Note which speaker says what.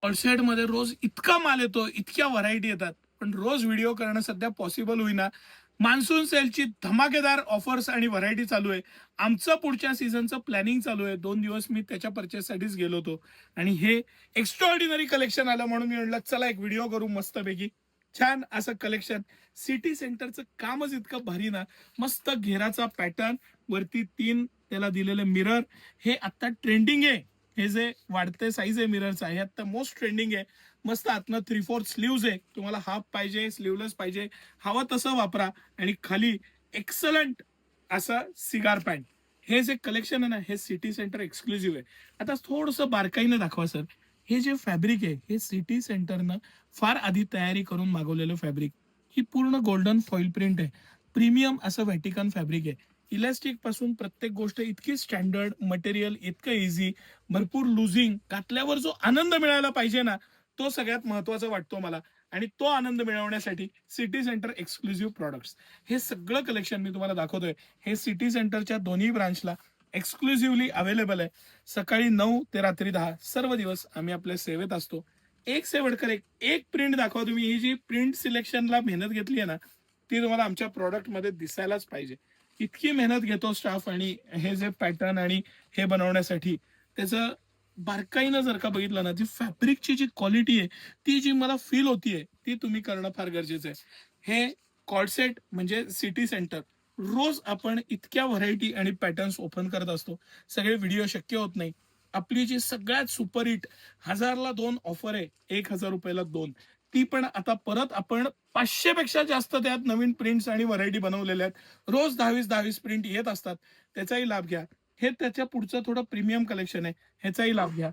Speaker 1: ऑलसेट मध्ये रोज इतका माल येतो, इतक्या व्हरायटी येतात, पण रोज व्हिडिओ करणं सध्या पॉसिबल होईना. मान्सून सेलची धमाकेदार ऑफर्स आणि व्हरायटी चालू आहे. आमचं पुढच्या सीझनचं प्लॅनिंग चालू आहे. 2 दिवस मी त्याच्या परचेससाठीच गेलो होतो आणि हे एक्स्ट्राऑर्डिनरी कलेक्शन आलं म्हणून मी म्हटलं चला एक व्हिडिओ करू मस्तपैकी. छान असं कलेक्शन. सिटी सेंटरचं कामच इतकं भारी ना. मस्त घेराचा पॅटर्न, वरती 3 त्याला दिलेले मिरर. हे आता ट्रेंडिंग आहे. हे जे वाढते साईज आहे मिररचा, हे आता मोस्ट ट्रेंडिंग आहे. मस्त आतनं 3/4 स्लीव्ज आहे. तुम्हाला हाफ पाहिजे, स्लीवलेस पाहिजे, हवं तसं वापरा. आणि खाली एक्सलंट असं सिगार पॅन्ट. हे जे कलेक्शन आहे ना, हे सिटी सेंटर एक्सक्लुझिव्ह आहे. आता थोडंसं बारकाईनं दाखवा सर. हे जे फॅब्रिक आहे, हे सिटी सेंटरनं फार आधी तयारी करून मागवलेलं फॅब्रिक. ही पूर्ण गोल्डन फॉईल प्रिंट आहे. प्रीमियम असं व्हॅटिकन फॅब्रिक आहे. इलास्टिक पासून प्रत्येक गोष्ट इतकी स्टँडर्ड, मटेरियल इतकं इझी, भरपूर लुझिंग. घातल्यावर जो आनंद मिळायला पाहिजे ना, तो सगळ्यात महत्वाचा वाटतो मला. आणि तो आनंद मिळवण्यासाठी सिटी सेंटर एक्सक्लुझिव्ह प्रॉडक्ट्स, हे सगळं कलेक्शन मी तुम्हाला दाखवतोय. हे सिटी सेंटरच्या दोन्ही ब्रांचला एक्सक्लुझिव्हली अवेलेबल आहे. सकाळी 9 ते रात्री 10 सर्व दिवस आम्ही आपल्या सेवेत असतो. एक से बढ़कर एक, एक प्रिंट दाखवा तुम्ही. ही जी प्रिंट सिलेक्शनला मेहनत घेतली आहे ना, ती तुम्हाला आमच्या प्रॉडक्टमध्ये दिसायलाच पाहिजे. इतकी मेहनत घेतो स्टाफ. आणि हे जे पॅटर्न आणि हे बनवण्यासाठी त्याचं बारकाईनं जर का बघितलं ना, जी फॅब्रिकची जी क्वालिटी आहे, ती जी मला फील होतीये, ती तुम्ही करणं फार गरजेचं आहे. हे कॉर्डसेट म्हणजे सिटी सेंटर. रोज आपण इतक्या व्हरायटी आणि पॅटर्न्स ओपन करत असतो. सगळे व्हिडिओ शक्य होत नाही. आपली जी सगळ्यात सुपरहिट 1000ला 2 ऑफर आहे, 1000 रुपयाला 2. ती पण आता परत आपण 500 पेक्षा जास्त त्यात नवीन प्रिंट्स आणि व्हरायटी बनवलेल्या आहेत. रोज 10-20 प्रिंट येत असतात. त्याचाही लाभ घ्या. हे त्याच्या पुढचं थोडं प्रीमियम कलेक्शन आहे. ह्याचाही लाभ घ्या.